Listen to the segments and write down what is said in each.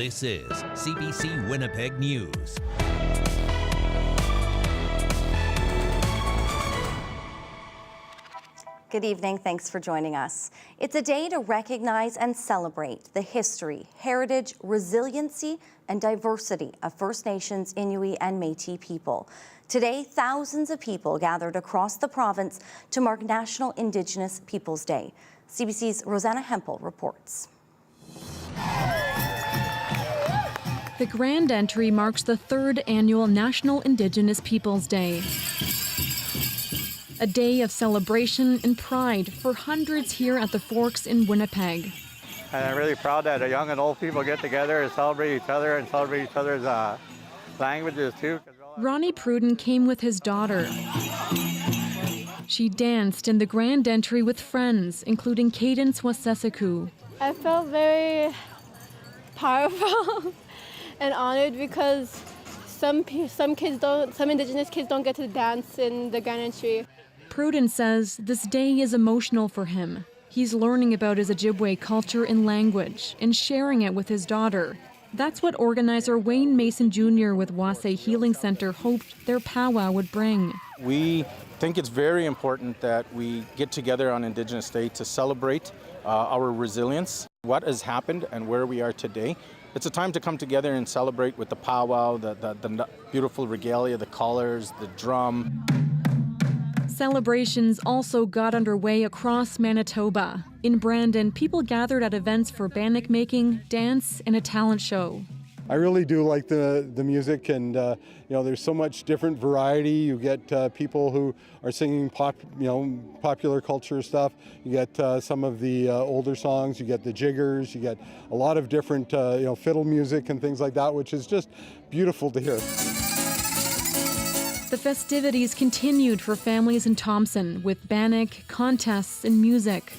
This is CBC Winnipeg News. Good evening, thanks for joining us. It's a day to recognize and celebrate the history, heritage, resiliency, and diversity of First Nations, Inuit, and Métis people. Today, thousands of people gathered across the province to mark National Indigenous Peoples Day. CBC's Rosanna Hempel reports. The Grand Entry marks the third annual National Indigenous Peoples Day. A day of celebration and pride for hundreds here at the Forks in Winnipeg. And I'm really proud that young and old people get together and celebrate each other and celebrate each other's languages too. Ronnie Pruden came with his daughter. She danced in the Grand Entry with friends, including Cadence Waseseku. I felt very powerful and honored because some Indigenous kids don't get to dance in the Grand Entry. Pruden says this day is emotional for him. He's learning about his Ojibwe culture and language and sharing it with his daughter. That's what organizer Wayne Mason Jr. with Wase Healing Center hoped their powwow would bring. We think it's very important that we get together on Indigenous Day to celebrate our resilience, what has happened and where we are today. It's a time to come together and celebrate with the powwow, the beautiful regalia, the colors, the drum. Celebrations also got underway across Manitoba. In Brandon, people gathered at events for bannock making, dance, and a talent show. I really do like the music, and there's so much different variety. You get people who are singing popular culture stuff. You get some of the older songs. You get the jiggers. You get a lot of different fiddle music and things like that, which is just beautiful to hear. The festivities continued for families in Thompson with bannock, contests, and music.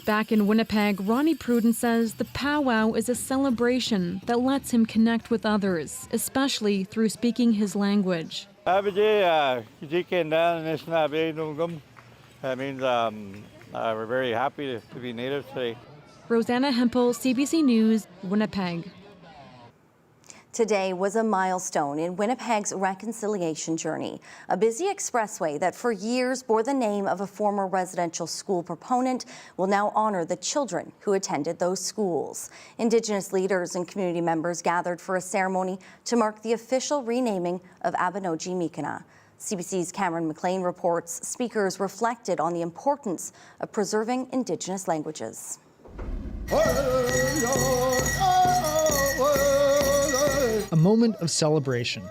Back in Winnipeg, Ronnie Pruden says the powwow is a celebration that lets him connect with others, especially through speaking his language. That means we're very happy to be Native today. Rosanna Hempel, CBC News, Winnipeg. Today was a milestone in Winnipeg's reconciliation journey, a busy expressway that for years bore the name of a former residential school proponent will now honor the children who attended those schools. Indigenous leaders and community members gathered for a ceremony to mark the official renaming of Abenogi Mi'kmaq. CBC's Cameron McLean reports speakers reflected on the importance of preserving Indigenous languages. A moment of celebration.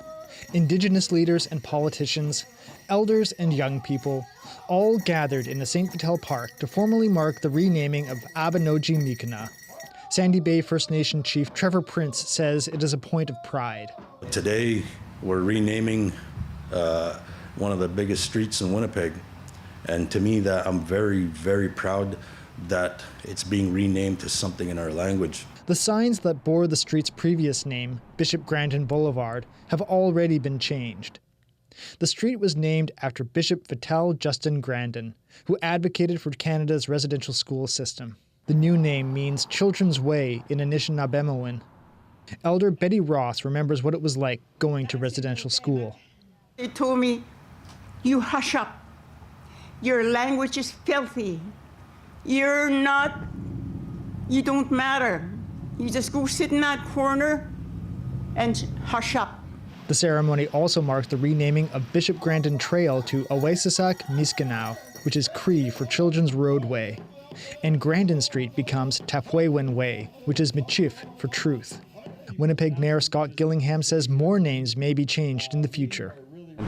Indigenous leaders and politicians, elders and young people, all gathered in the St. Vital Park to formally mark the renaming of Abenogi Mi'kmaq. Sandy Bay First Nation Chief Trevor Prince says it is a point of pride. Today, we're renaming one of the biggest streets in Winnipeg. And to me, that I'm very, very proud that it's being renamed to something in our language. The signs that bore the street's previous name, Bishop Grandin Boulevard, have already been changed. The street was named after Bishop Vital Justin Grandin, who advocated for Canada's residential school system. The new name means Children's Way in Anishinaabemowan. Elder Betty Ross remembers what it was like going to residential school. They told me, "You hush up. Your language is filthy. You don't matter. You just go sit in that corner and hush up." The ceremony also marked the renaming of Bishop Grandin Trail to Awaisasak Miskanaw, which is Cree for Children's Roadway. And Grandin Street becomes Tapwewen Way, which is Michif for Truth. Winnipeg Mayor Scott Gillingham says more names may be changed in the future.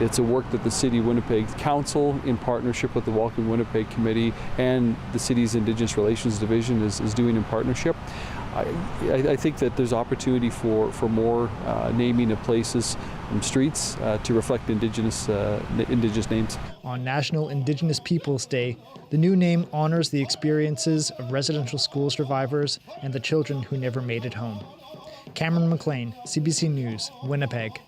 It's a work that the City of Winnipeg Council, in partnership with the Welcome Winnipeg Committee and the city's Indigenous Relations Division, is doing in partnership. I think that there's opportunity for more naming of places and streets to reflect Indigenous names. On National Indigenous Peoples Day, the new name honors the experiences of residential school survivors and the children who never made it home. Cameron McLean, CBC News, Winnipeg.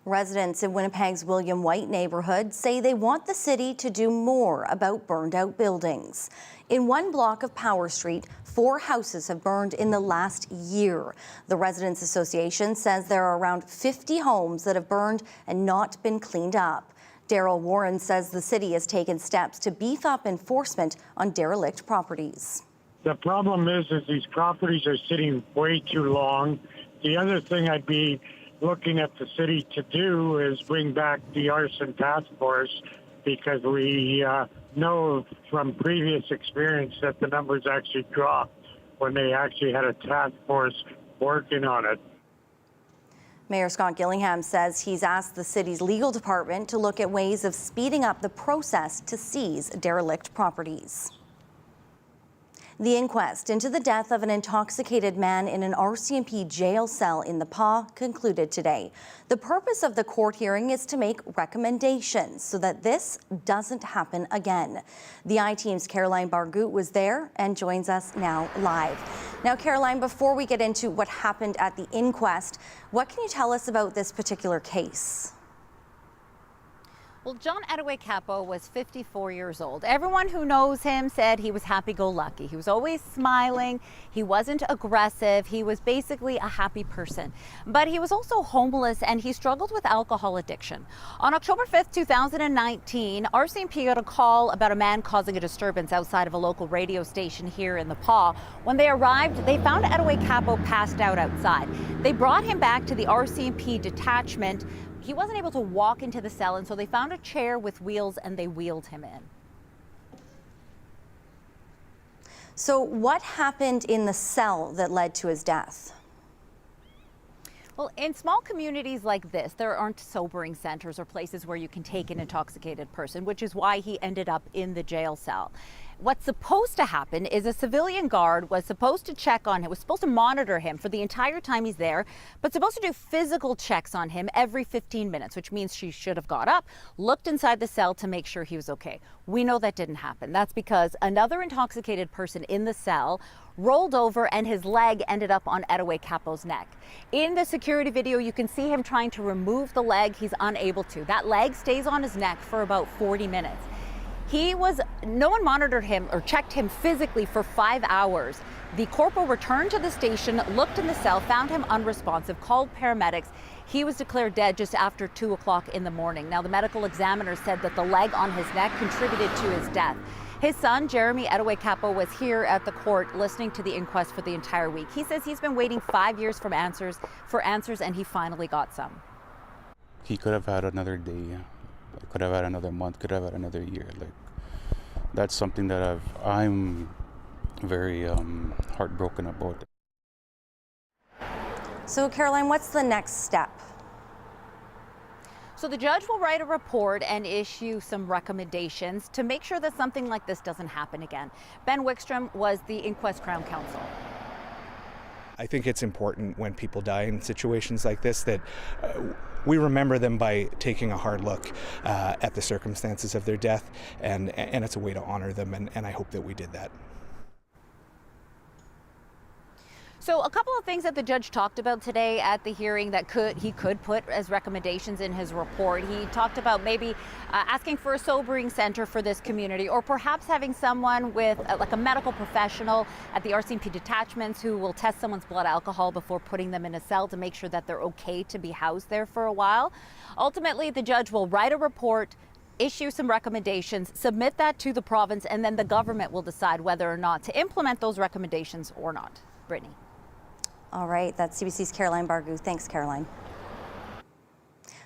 Residents in Winnipeg's William White neighbourhood say they want the city to do more about burned out buildings. In one block of Power Street, 4 houses have burned in the last year. The Residents Association says there are around 50 homes that have burned and not been cleaned up. Daryl Warren says the city has taken steps to beef up enforcement on derelict properties. The problem is these properties are sitting way too long. The other thing I'd be looking at the city to do is bring back the arson task force, because we know from previous experience that the numbers actually dropped when they actually had a task force working on it. Mayor Scott Gillingham says he's asked the city's legal department to look at ways of speeding up the process to seize derelict properties. The inquest into the death of an intoxicated man in an RCMP jail cell in the PA concluded today. The purpose of the court hearing is to make recommendations so that this doesn't happen again. The I-Team's Caroline Bargout was there and joins us now live. Now, Caroline, before we get into what happened at the inquest, what can you tell us about this particular case? Well, John Edaway-Capo was 54 years old. Everyone who knows him said he was happy-go-lucky. He was always smiling. He wasn't aggressive. He was basically a happy person. But he was also homeless, and he struggled with alcohol addiction. On October 5th, 2019, RCMP got a call about a man causing a disturbance outside of a local radio station here in the PA. When they arrived, they found Edaway-Capo passed out outside. They brought him back to the RCMP detachment. He wasn't able to walk into the cell, and so they found a chair with wheels and they wheeled him in. So what happened in the cell that led to his death? Well, in small communities like this, there aren't sobering centers or places where you can take an intoxicated person, which is why he ended up in the jail cell. What's supposed to happen is a civilian guard was supposed to check on him, was supposed to monitor him for the entire time he's there, but supposed to do physical checks on him every 15 minutes, which means she should have got up, looked inside the cell to make sure he was okay. We know that didn't happen. That's because another intoxicated person in the cell rolled over and his leg ended up on Edaway-Capo's neck. In the security video, you can see him trying to remove the leg. He's unable to. That leg stays on his neck for about 40 minutes. No one monitored him or checked him physically for 5 hours. The corporal returned to the station, looked in the cell, found him unresponsive, called paramedics. He was declared dead just after 2 o'clock in the morning. Now, the medical examiner said that the leg on his neck contributed to his death. His son, Jeremy Edaway-Capo, was here at the court listening to the inquest for the entire week. He says he's been waiting 5 years for answers, and he finally got some. He could have had another day, could have had another month, could have had another year. Like, that's something that I'm very heartbroken about. So, Caroline, what's the next step? So the judge will write a report and issue some recommendations to make sure that something like this doesn't happen again. Ben Wickstrom was the Inquest Crown Counsel. I think it's important when people die in situations like this that we remember them by taking a hard look at the circumstances of their death, and it's a way to honor them, and I hope that we did that. So a couple of things that the judge talked about today at the hearing that he could put as recommendations in his report. He talked about maybe asking for a sobering center for this community, or perhaps having someone with like a medical professional at the RCMP detachments who will test someone's blood alcohol before putting them in a cell to make sure that they're okay to be housed there for a while. Ultimately, the judge will write a report, issue some recommendations, submit that to the province, and then the government will decide whether or not to implement those recommendations or not. Brittany. All right, that's CBC's Caroline Bargout. Thanks, Caroline.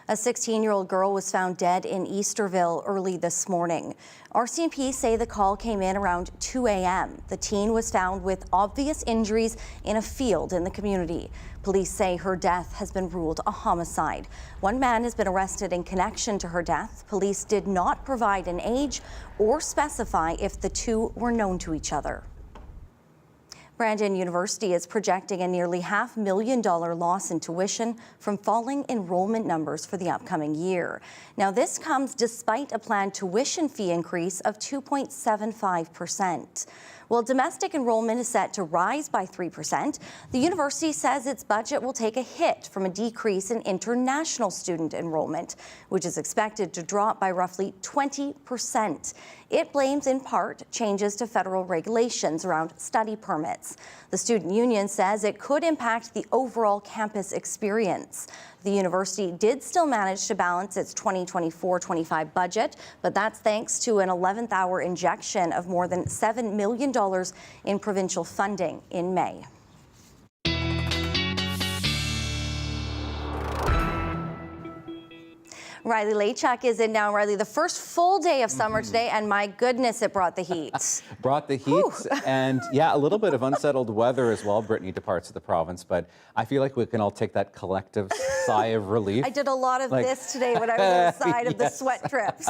A 16-year-old girl was found dead in Easterville early this morning. RCMP say the call came in around 2 a.m. The teen was found with obvious injuries in a field in the community. Police say her death has been ruled a homicide. One man has been arrested in connection to her death. Police did not provide an age or specify if the two were known to each other. Brandon University is projecting a nearly $500,000 loss in tuition from falling enrollment numbers for the upcoming year. Now, this comes despite a planned tuition fee increase of 2.75%. Well, While domestic enrollment is set to rise by 3%, the university says its budget will take a hit from a decrease in international student enrollment, which is expected to drop by roughly 20%. It blames in part changes to federal regulations around study permits. The student union says it could impact the overall campus experience. The university did still manage to balance its 2024-25 budget, but that's thanks to an 11th hour injection of more than $7 million in provincial funding in May. Riley Lachuk is in now. Riley, the first full day of summer today, and my goodness, it brought the heat. Brought the heat, and yeah, a little bit of unsettled weather as well, Brittany, to parts of the province, but I feel like we can all take that collective sigh of relief. I did a lot of this today when I was outside of the sweat trips.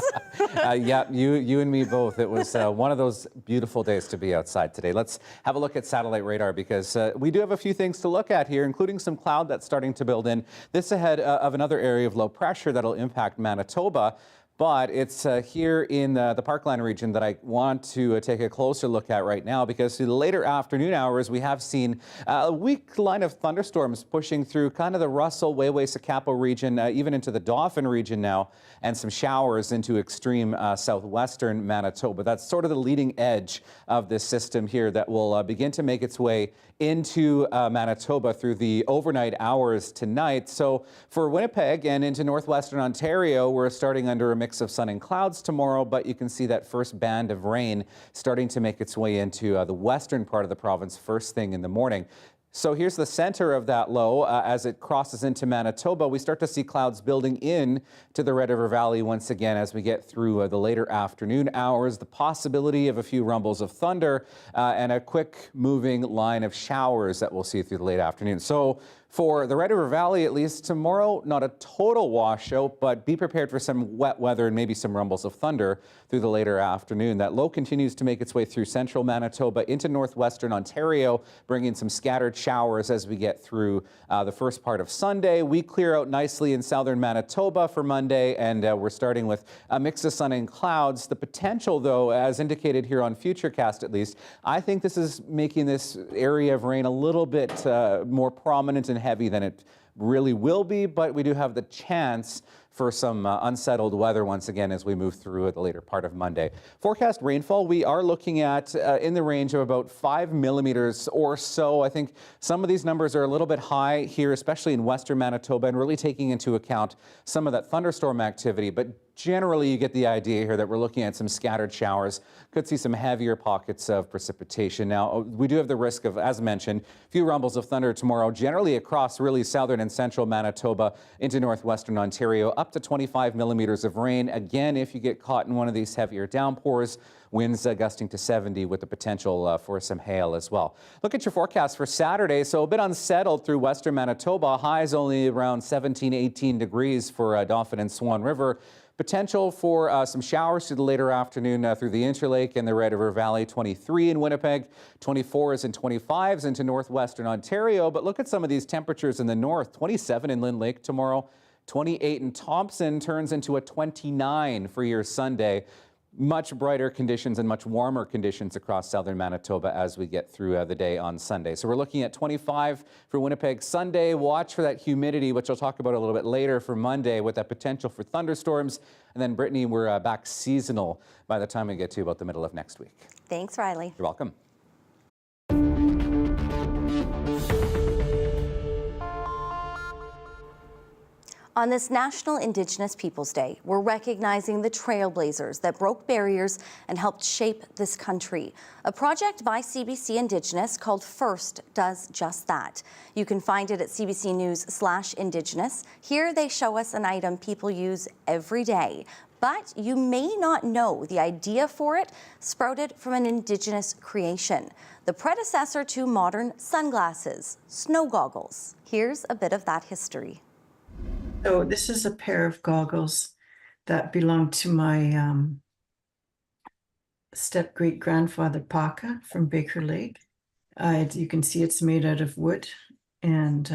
Yeah, you and me both. It was one of those beautiful days to be outside today. Let's have a look at satellite radar because we do have a few things to look at here, including some cloud that's starting to build in. This ahead of another area of low pressure that'll impact Manitoba. But it's here in the Parkland region that I want to take a closer look at right now because through the later afternoon hours, we have seen a weak line of thunderstorms pushing through kind of the Russell, Wayway-Sakapo region, even into the Dauphin region now, and some showers into extreme southwestern Manitoba. That's sort of the leading edge of this system here that will begin to make its way into Manitoba through the overnight hours tonight. So for Winnipeg and into northwestern Ontario, we're starting under a mix of sun and clouds tomorrow, but you can see that first band of rain starting to make its way into the western part of the province first thing in the morning. So here's the center of that low. As it crosses into Manitoba, we start to see clouds building in to the Red River Valley once again as we get through the later afternoon hours. The possibility of a few rumbles of thunder and a quick moving line of showers that we'll see through the late afternoon. So for the Red River Valley, at least tomorrow, not a total washout, but be prepared for some wet weather and maybe some rumbles of thunder through the later afternoon. That low continues to make its way through central Manitoba into northwestern Ontario, bringing some scattered showers as we get through the first part of Sunday. We clear out nicely in southern Manitoba for Monday, and we're starting with a mix of sun and clouds. The potential, though, as indicated here on Futurecast at least, I think this is making this area of rain a little bit more prominent and heavy than it really will be, but we do have the chance for some unsettled weather once again as we move through the later part of Monday. Forecast rainfall, we are looking at in the range of about 5 millimeters or so. I think some of these numbers are a little bit high here, especially in western Manitoba, and really taking into account some of that thunderstorm activity. But generally, you get the idea here that we're looking at some scattered showers. Could see some heavier pockets of precipitation. Now, we do have the risk of, as mentioned, a few rumbles of thunder tomorrow, generally across really southern and central Manitoba into northwestern Ontario, up to 25 millimeters of rain. Again, if you get caught in one of these heavier downpours, winds gusting to 70 with the potential for some hail as well. Look at your forecast for Saturday. So a bit unsettled through western Manitoba. Highs only around 17, 18 degrees for Dauphin and Swan River. Potential for some showers through the later afternoon through the Interlake and the Red River Valley. 23 in Winnipeg, 24s and 25s into northwestern Ontario. But look at some of these temperatures in the north. 27 in Lynn Lake tomorrow, 28 in Thompson, turns into a 29 for your Sunday. Much brighter conditions and much warmer conditions across southern Manitoba as we get through the day on Sunday. So we're looking at 25 for Winnipeg Sunday. Watch for that humidity, which I'll talk about a little bit later for Monday with that potential for thunderstorms. And then, Brittany, we're back seasonal by the time we get to about the middle of next week. Thanks, Riley. You're welcome. On this National Indigenous Peoples Day, we're recognizing the trailblazers that broke barriers and helped shape this country. A project by CBC Indigenous called First does just that. You can find it at CBC News/Indigenous. Here they show us an item people use every day, but you may not know the idea for it sprouted from an Indigenous creation, the predecessor to modern sunglasses, snow goggles. Here's a bit of that history. So this is a pair of goggles that belonged to my step-great-grandfather Paka from Baker Lake. You can see it's made out of wood and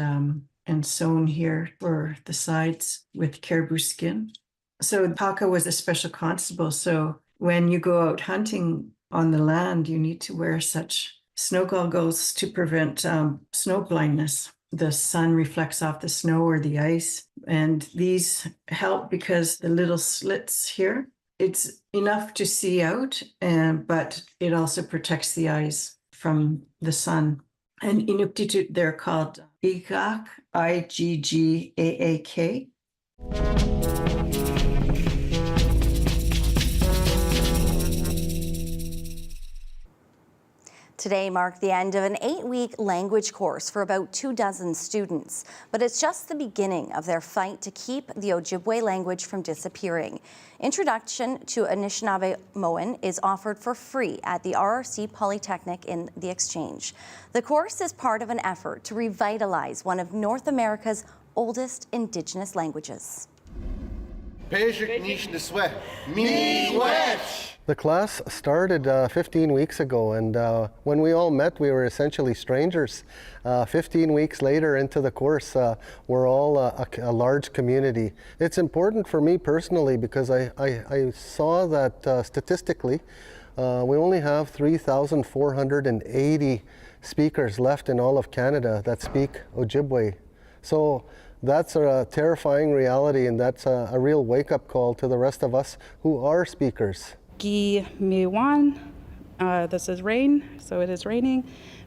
sewn here for the sides with caribou skin. So Paka was a special constable. So when you go out hunting on the land, you need to wear such snow goggles to prevent snow blindness. The sun reflects off the snow or the ice, and these help because the little slits here, it's enough to see out, but it also protects the eyes from the sun. And Inuktitut, they're called Iggaak, Iggaak. Today marked the end of an 8-week language course for about 24 students, but it's just the beginning of their fight to keep the Ojibwe language from disappearing. Introduction to Anishinaabe is offered for free at the RRC Polytechnic in the Exchange. The course is part of an effort to revitalize one of North America's oldest Indigenous languages. The class started 15 weeks ago, and when we all met, we were essentially strangers. 15 weeks later into the course, we're all a large community. It's important for me personally because I saw that statistically, we only have 3,480 speakers left in all of Canada that speak Ojibwe. So that's a terrifying reality, and that's a real wake-up call to the rest of us who are speakers. Gi miwan, this is rain, so it is raining.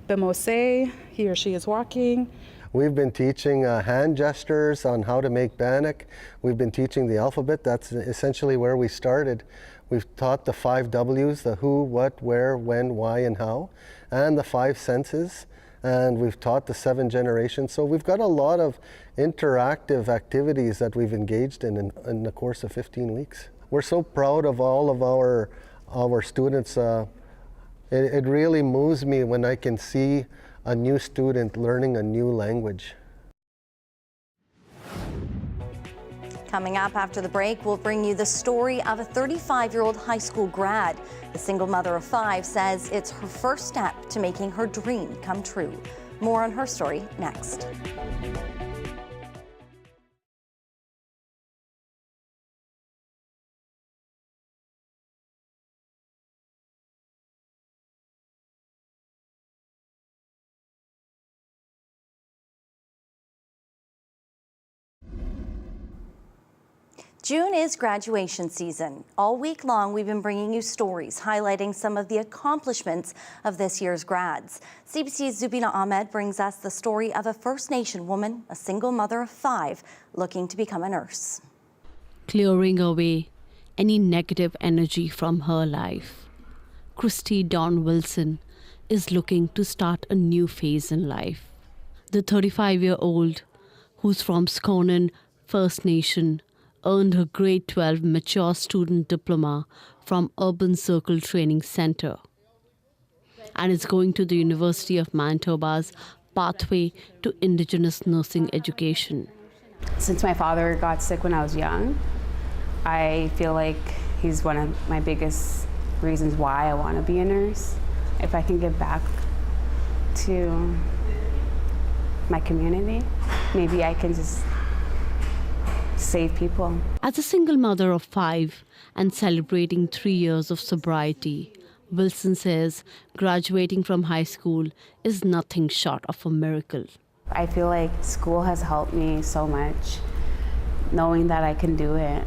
Bemose, he or she is walking. We've been teaching hand gestures on how to make bannock. We've been teaching the alphabet. That's essentially where we started. We've taught the 5 W's, the who, what, where, when, why, and how, and the 5 senses. And we've taught the 7 generations. So we've got a lot of interactive activities that we've engaged in the course of 15 weeks. We're so proud of all of our students. It really moves me when I can see a new student learning a new language. Coming up after the break, we'll bring you the story of a 35-year-old high school grad. The single mother of 5 says it's her first step to making her dream come true. More on her story next. June is graduation season. All week long, we've been bringing you stories highlighting some of the accomplishments of this year's grads. CBC's Zubina Ahmed brings us the story of a First Nation woman, a single mother of 5, looking to become a nurse. Clearing away any negative energy from her life, Christy Dawn Wilson is looking to start a new phase in life. The 35-year-old, who's from Sconan First Nation, earned her grade 12 mature student diploma from Urban Circle Training Centre and is going to the University of Manitoba's pathway to Indigenous nursing education. Since my father got sick when I was young, I feel like he's one of my biggest reasons why I want to be a nurse. If I can give back to my community, maybe I can just save people. As a single mother of 5 and celebrating 3 years of sobriety, Wilson says graduating from high school is nothing short of a miracle. I feel like school has helped me so much, knowing that I can do it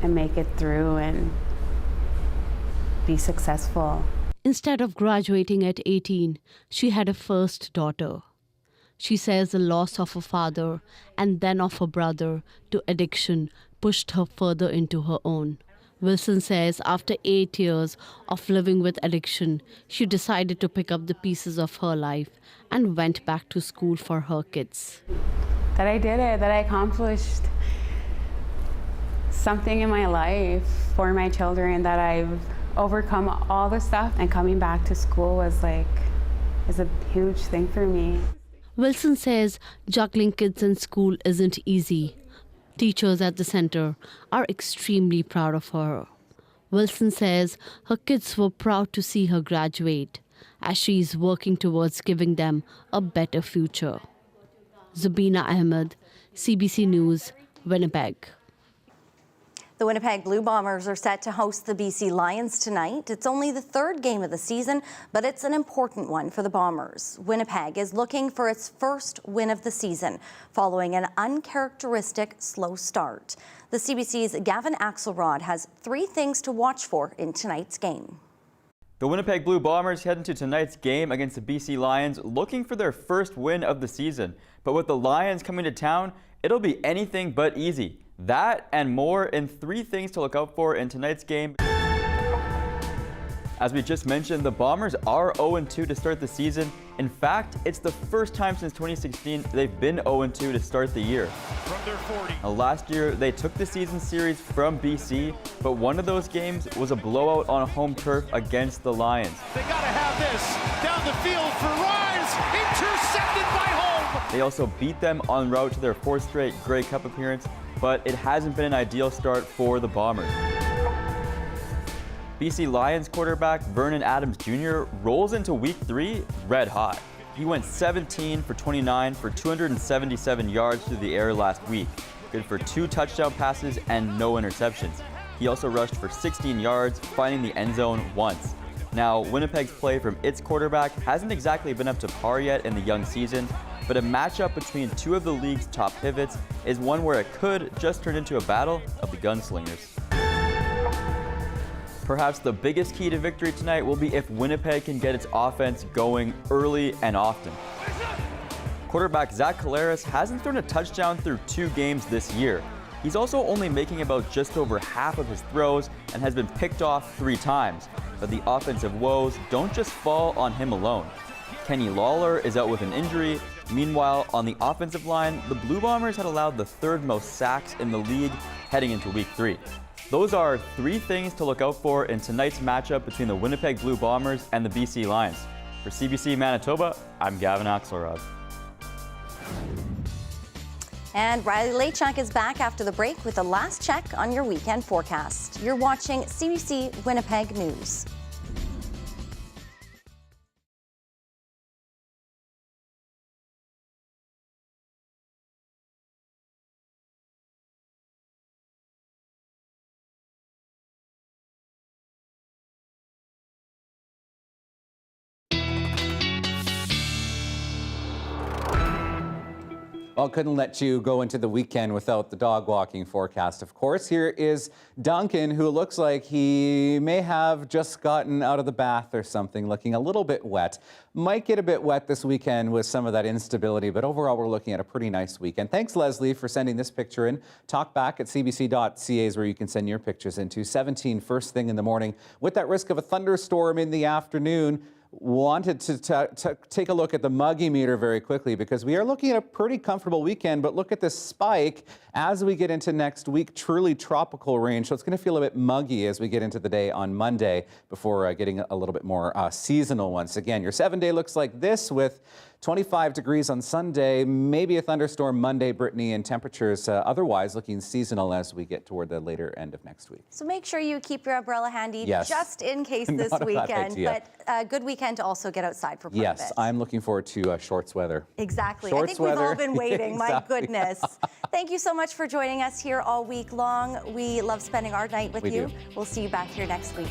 and make it through and be successful. Instead of graduating at 18, she had a first daughter. She says the loss of her father and then of her brother to addiction pushed her further into her own. Wilson says after 8 years of living with addiction, she decided to pick up the pieces of her life and went back to school for her kids. That I did it, that I accomplished something in my life for my children, that I've overcome all the stuff, and coming back to school is a huge thing for me. Wilson says juggling kids and school isn't easy. Teachers at the center are extremely proud of her. Wilson says her kids were proud to see her graduate, as she is working towards giving them a better future. Zubina Ahmed, CBC News, Winnipeg. The Winnipeg Blue Bombers are set to host the BC Lions tonight. It's only the third game of the season, but it's an important one for the Bombers. Winnipeg is looking for its first win of the season, following an uncharacteristic slow start. The CBC's Gavin Axelrod has 3 things to watch for in tonight's game. The Winnipeg Blue Bombers head into tonight's game against the BC Lions looking for their first win of the season. But with the Lions coming to town, it'll be anything but easy. That and more in 3 things to look out for in tonight's game. As we just mentioned, the Bombers are 0-2 to start the season. In fact, it's the first time since 2016 they've been 0-2 to start the year. From their 40. Now, last year, they took the season series from BC, but one of those games was a blowout on home turf against the Lions. They gotta have this. Down the field for Rhymes. Intercepted by Home. They also beat them en route to their 4th straight Grey Cup appearance, but it hasn't been an ideal start for the Bombers. BC Lions quarterback Vernon Adams Jr. rolls into week 3 red hot. He went 17 for 29 for 277 yards through the air last week, good for 2 touchdown passes and no interceptions. He also rushed for 16 yards, finding the end zone once. Now, Winnipeg's play from its quarterback hasn't exactly been up to par yet in the young season, but a matchup between 2 of the league's top pivots is one where it could just turn into a battle of the gunslingers. Perhaps the biggest key to victory tonight will be if Winnipeg can get its offense going early and often. Quarterback Zach Collaros hasn't thrown a touchdown through 2 games this year. He's also only making about just over half of his throws and has been picked off 3 times. But the offensive woes don't just fall on him alone. Kenny Lawler is out with an injury. Meanwhile, on the offensive line, the Blue Bombers had allowed the 3rd most sacks in the league heading into week 3. Those are 3 things to look out for in tonight's matchup between the Winnipeg Blue Bombers and the BC Lions. For CBC Manitoba, I'm Gavin Axelrod. And Riley Lachak is back after the break with the last check on your weekend forecast. You're watching CBC Winnipeg News. Well, couldn't let you go into the weekend without the dog walking forecast, of course. Here is Duncan, who looks like he may have just gotten out of the bath or something, looking a little bit wet. Might get a bit wet this weekend with some of that instability, but overall we're looking at a pretty nice weekend. Thanks, Leslie, for sending this picture in. Talkback at cbc.ca is where you can send your pictures into. 17 first thing in the morning with that risk of a thunderstorm in the afternoon. Wanted to take a look at the muggy meter very quickly because we are looking at a pretty comfortable weekend, but look at this spike as we get into next week, truly tropical range. So it's going to feel a bit muggy as we get into the day on Monday before getting a little bit more seasonal once again. Your 7-day looks like this with 25 degrees on Sunday, maybe a thunderstorm Monday, Brittany, and temperatures otherwise looking seasonal as we get toward the later end of next week. So make sure you keep your umbrella handy just in case this Not a bad weekend. idea. But a good weekend to also get outside for part of Yes, it. I'm looking forward to shorts weather. Exactly. Shorts I think we've all weather. been waiting. My Exactly. goodness. Thank you so much for joining us here all week long. We love spending our night with We you. do. We'll see you back here next week.